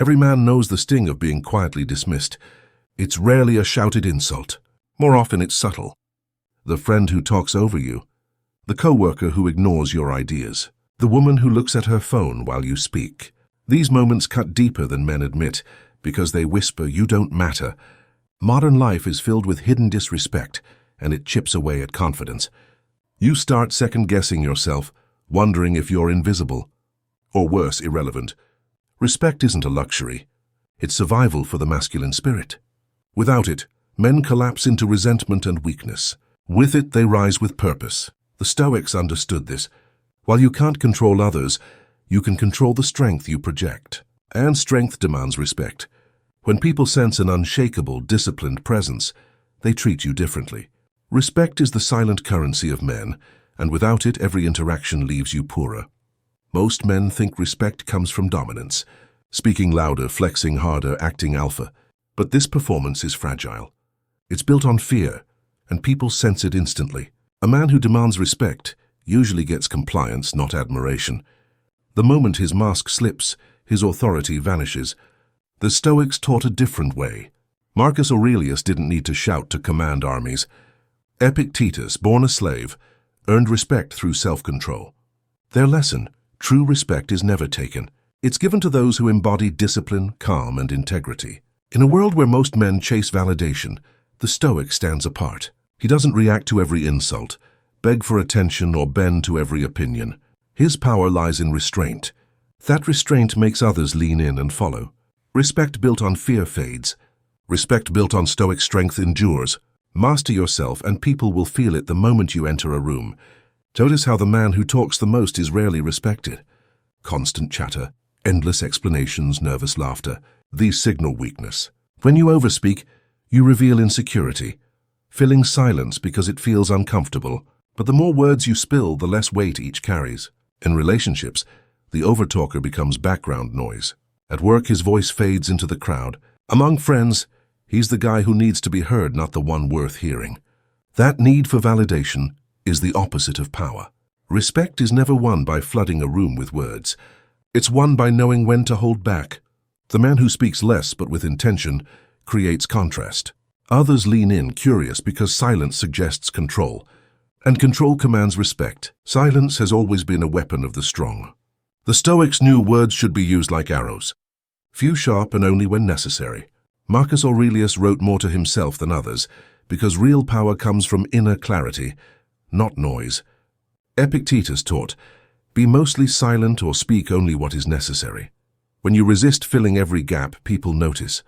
Every man knows the sting of being quietly dismissed. It's rarely a shouted insult. More often it's subtle. The friend who talks over you. The coworker who ignores your ideas. The woman who looks at her phone while you speak. These moments cut deeper than men admit, because they whisper, "You don't matter." Modern life is filled with hidden disrespect, and it chips away at confidence. You start second-guessing yourself, wondering if you're invisible, or worse, irrelevant. Respect isn't a luxury. It's survival for the masculine spirit. Without it, men collapse into resentment and weakness. With it, they rise with purpose. The Stoics understood this. While you can't control others, you can control the strength you project. And strength demands respect. When people sense an unshakable, disciplined presence, they treat you differently. Respect is the silent currency of men, and without it, every interaction leaves you poorer. Most men think respect comes from dominance, speaking louder, flexing harder, acting alpha. But this performance is fragile. It's built on fear, and people sense it instantly. A man who demands respect usually gets compliance, not admiration. The moment his mask slips, his authority vanishes. The Stoics taught a different way. Marcus Aurelius didn't need to shout to command armies. Epictetus, born a slave, earned respect through self-control. Their lesson: true respect is never taken. It's given to those who embody discipline, calm, and integrity. In a world where most men chase validation, the Stoic stands apart. He doesn't react to every insult, beg for attention, or bend to every opinion. His power lies in restraint. That restraint makes others lean in and follow. Respect built on fear fades. Respect built on Stoic strength endures. Master yourself, and people will feel it the moment you enter a room. Notice how the man who talks the most is rarely respected. Constant chatter, endless explanations, nervous laughter. These signal weakness. When you overspeak, you reveal insecurity, filling silence because it feels uncomfortable. But the more words you spill, the less weight each carries. In relationships, the overtalker becomes background noise. At work, his voice fades into the crowd. Among friends, he's the guy who needs to be heard, not the one worth hearing. That need for validation is the opposite of power. Respect is never won by flooding a room with words. It's won by knowing when to hold back. The man who speaks less but with intention creates contrast. Others lean in, curious, because silence suggests control. And control commands respect. Silence has always been a weapon of the strong. The Stoics knew words should be used like arrows. Few sharp and only when necessary. Marcus Aurelius wrote more to himself than others, because real power comes from inner clarity, not noise. Epictetus taught, be mostly silent or speak only what is necessary. When you resist filling every gap, people notice.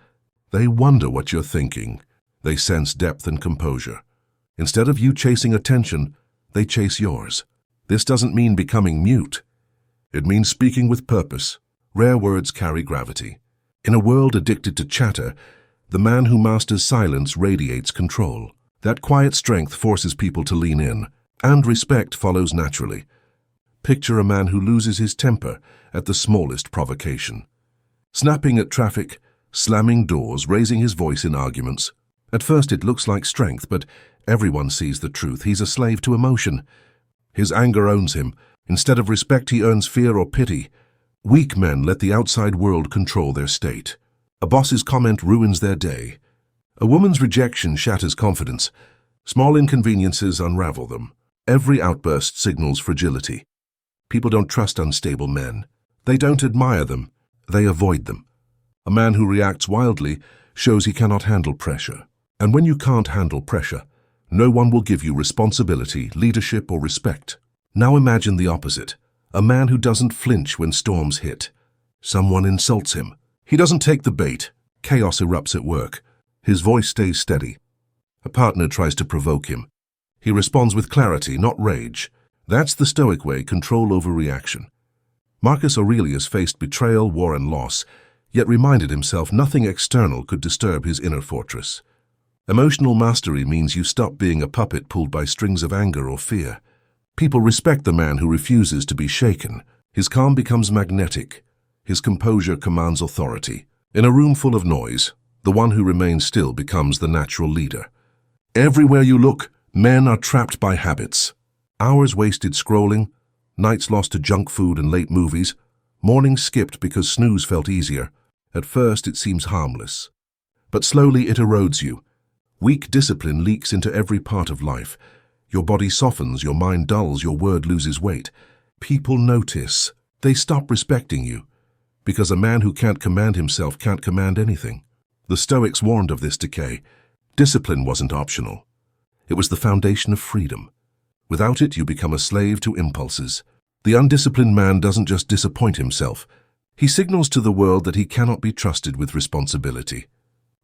They wonder what you're thinking. They sense depth and composure. Instead of you chasing attention, they chase yours. This doesn't mean becoming mute. It means speaking with purpose. Rare words carry gravity. In a world addicted to chatter, the man who masters silence radiates control. That quiet strength forces people to lean in, and respect follows naturally. Picture a man who loses his temper at the smallest provocation. Snapping at traffic, slamming doors, raising his voice in arguments. At first it looks like strength, but everyone sees the truth. He's a slave to emotion. His anger owns him. Instead of respect, he earns fear or pity. Weak men let the outside world control their state. A boss's comment ruins their day. A woman's rejection shatters confidence. Small inconveniences unravel them. Every outburst signals fragility. People don't trust unstable men. They don't admire them. They avoid them. A man who reacts wildly shows he cannot handle pressure. And when you can't handle pressure, no one will give you responsibility, leadership, or respect. Now imagine the opposite. A man who doesn't flinch when storms hit. Someone insults him. He doesn't take the bait. Chaos erupts at work. His voice stays steady. A partner tries to provoke him. He responds with clarity, not rage. That's the Stoic way: control over reaction. Marcus Aurelius faced betrayal, war, and loss, yet reminded himself nothing external could disturb his inner fortress. Emotional mastery means you stop being a puppet pulled by strings of anger or fear. People respect the man who refuses to be shaken. His calm becomes magnetic. His composure commands authority. In a room full of noise, the one who remains still becomes the natural leader. Everywhere you look, men are trapped by habits. Hours wasted scrolling, nights lost to junk food and late movies, mornings skipped because snooze felt easier. At first it seems harmless, but slowly it erodes you. Weak discipline leaks into every part of life. Your body softens, your mind dulls, your word loses weight. People notice. They stop respecting you, because a man who can't command himself can't command anything. The Stoics warned of this decay. Discipline wasn't optional. It was the foundation of freedom. Without it, you become a slave to impulses. The undisciplined man doesn't just disappoint himself. He signals to the world that he cannot be trusted with responsibility.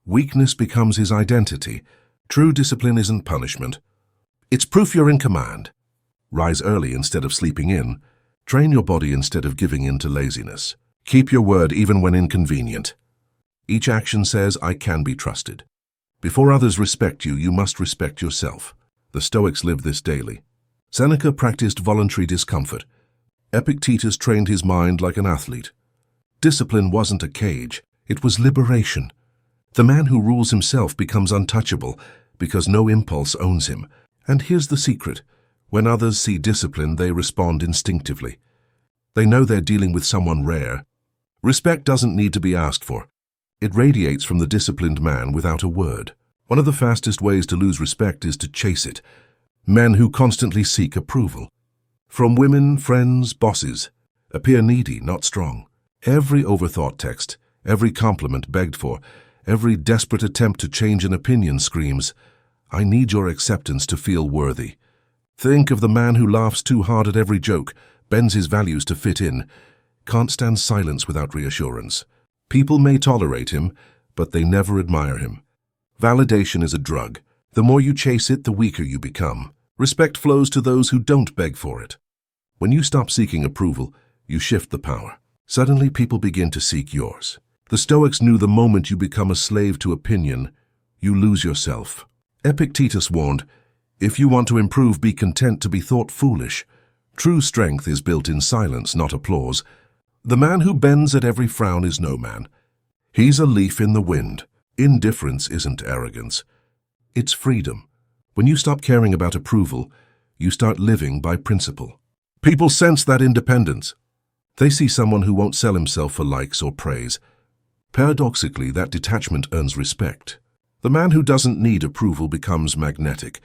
Weakness becomes his identity. True discipline isn't punishment. It's proof you're in command. Rise early instead of sleeping in. Train your body instead of giving in to laziness. Keep your word even when inconvenient. Each action says, I can be trusted. Before others respect you, you must respect yourself. The Stoics lived this daily. Seneca practiced voluntary discomfort. Epictetus trained his mind like an athlete. Discipline wasn't a cage, it was liberation. The man who rules himself becomes untouchable because no impulse owns him. And here's the secret. When others see discipline, they respond instinctively. They know they're dealing with someone rare. Respect doesn't need to be asked for. It radiates from the disciplined man without a word. One of the fastest ways to lose respect is to chase it. Men who constantly seek approval. From women, friends, bosses. Appear needy, not strong. Every overthought text, every compliment begged for, every desperate attempt to change an opinion screams, I need your acceptance to feel worthy. Think of the man who laughs too hard at every joke, bends his values to fit in, can't stand silence without reassurance. People may tolerate him, but they never admire him. Validation is a drug. The more you chase it, the weaker you become. Respect flows to those who don't beg for it. When you stop seeking approval, you shift the power. Suddenly, people begin to seek yours. The Stoics knew the moment you become a slave to opinion, you lose yourself. Epictetus warned, if you want to improve, be content to be thought foolish. True strength is built in silence, not applause. The man who bends at every frown is no man. He's a leaf in the wind. Indifference isn't arrogance. It's freedom. When you stop caring about approval, you start living by principle. People sense that independence. They see someone who won't sell himself for likes or praise. Paradoxically, that detachment earns respect. The man who doesn't need approval becomes magnetic.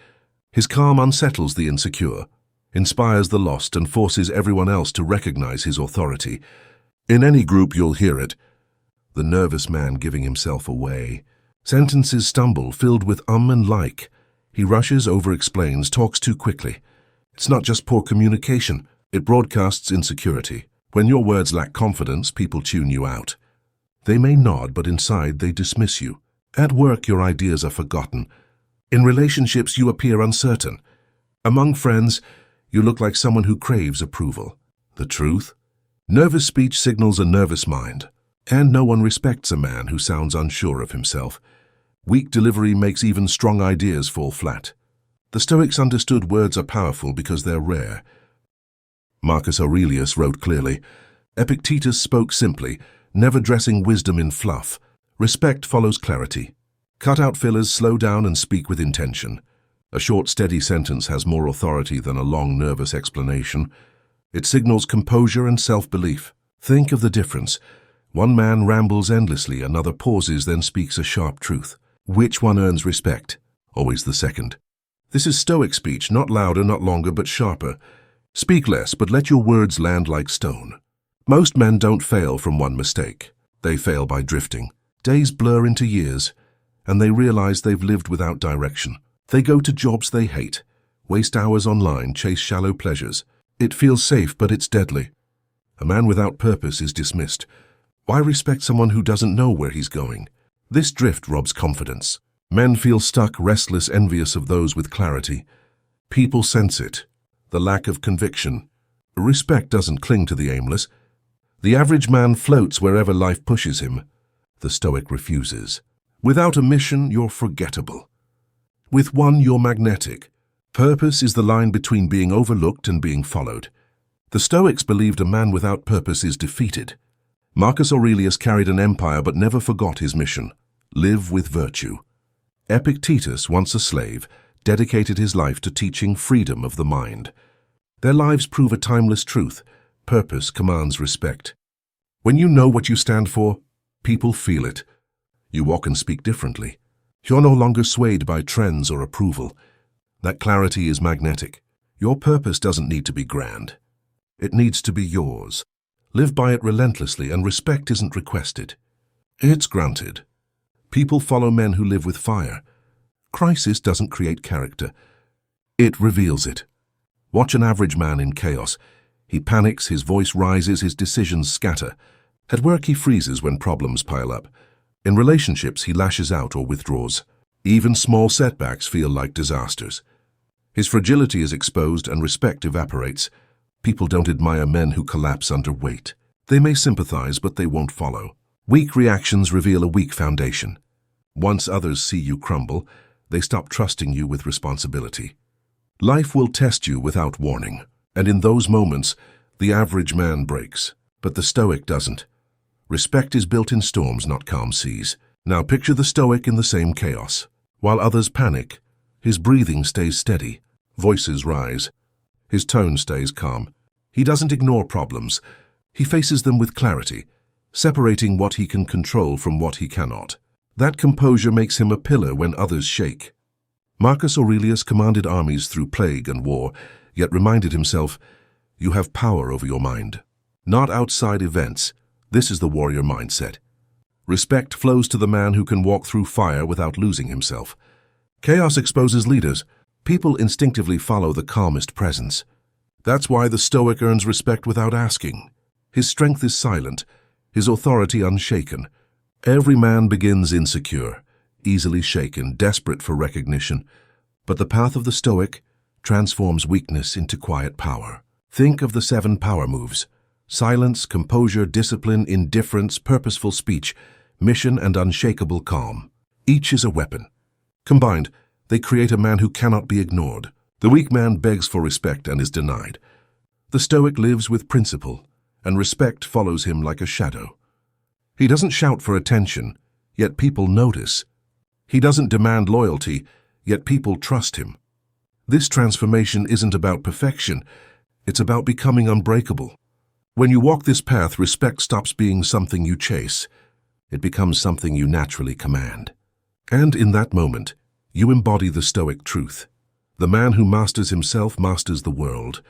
His calm unsettles the insecure, inspires the lost, and forces everyone else to recognize his authority. In any group, you'll hear it. The nervous man giving himself away. Sentences stumble, filled with and like. He rushes, over-explains, talks too quickly. It's not just poor communication. It broadcasts insecurity. When your words lack confidence, people tune you out. They may nod, but inside they dismiss you. At work, your ideas are forgotten. In relationships, you appear uncertain. Among friends, you look like someone who craves approval. The truth? Nervous speech signals a nervous mind. And no one respects a man who sounds unsure of himself. Weak delivery makes even strong ideas fall flat. The Stoics understood words are powerful because they're rare. Marcus Aurelius wrote clearly. Epictetus spoke simply, never dressing wisdom in fluff. Respect follows clarity. Cut out fillers, slow down, and speak with intention. A short, steady sentence has more authority than a long, nervous explanation. It signals composure and self-belief. Think of the difference. One man rambles endlessly, another pauses, then speaks a sharp truth. Which one earns respect? Always the second. This is Stoic speech, not louder, not longer, but sharper. Speak less, but let your words land like stone. Most men don't fail from one mistake. They fail by drifting. Days blur into years, and they realize they've lived without direction. They go to jobs they hate, waste hours online, chase shallow pleasures. It feels safe, but it's deadly. A man without purpose is dismissed. Why respect someone who doesn't know where he's going? This drift robs confidence. Men feel stuck, restless, envious of those with clarity. People sense it. The lack of conviction. Respect doesn't cling to the aimless. The average man floats wherever life pushes him. The Stoic refuses. Without a mission, you're forgettable. With one, you're magnetic. Purpose is the line between being overlooked and being followed. The Stoics believed a man without purpose is defeated. Marcus Aurelius carried an empire but never forgot his mission. Live with virtue. Epictetus, once a slave, dedicated his life to teaching freedom of the mind. Their lives prove a timeless truth. Purpose commands respect. When you know what you stand for, People feel it. You walk and speak differently. You're no longer swayed by trends or approval. That clarity is magnetic. Your purpose doesn't need to be grand. It needs to be yours. Live by it relentlessly, and respect isn't requested. It's granted. People follow men who live with fire. Crisis doesn't create character. It reveals it. Watch an average man in chaos. He panics, his voice rises, his decisions scatter. At work, he freezes when problems pile up. In relationships, he lashes out or withdraws. Even small setbacks feel like disasters. His fragility is exposed and respect evaporates. People don't admire men who collapse under weight. They may sympathize, but they won't follow. Weak reactions reveal a weak foundation. Once others see you crumble, they stop trusting you with responsibility. Life will test you without warning, and in those moments, the average man breaks, but the Stoic doesn't. Respect is built in storms, not calm seas. Now picture the Stoic in the same chaos. While others panic, his breathing stays steady, voices rise. His tone stays calm. He doesn't ignore problems. He faces them with clarity, separating what he can control from what he cannot. That composure makes him a pillar when others shake. Marcus Aurelius commanded armies through plague and war, yet reminded himself, "You have power over your mind." Not outside events. This is the warrior mindset. Respect flows to the man who can walk through fire without losing himself. Chaos exposes leaders. People instinctively follow the calmest presence. That's why the Stoic earns respect without asking. His strength is silent, his authority unshaken. Every man begins insecure, easily shaken, desperate for recognition. But the path of the Stoic transforms weakness into quiet power. Think of the 7 power moves: silence, composure, discipline, indifference, purposeful speech, mission, and unshakable calm. Each is a weapon. Combined, they create a man who cannot be ignored. The weak man begs for respect and is denied. The Stoic lives with principle, and respect follows him like a shadow. He doesn't shout for attention, yet people notice. He doesn't demand loyalty, yet people trust him. This transformation isn't about perfection, it's about becoming unbreakable. When you walk this path, respect stops being something you chase. It becomes something you naturally command. And in that moment, you embody the Stoic truth. The man who masters himself masters the world.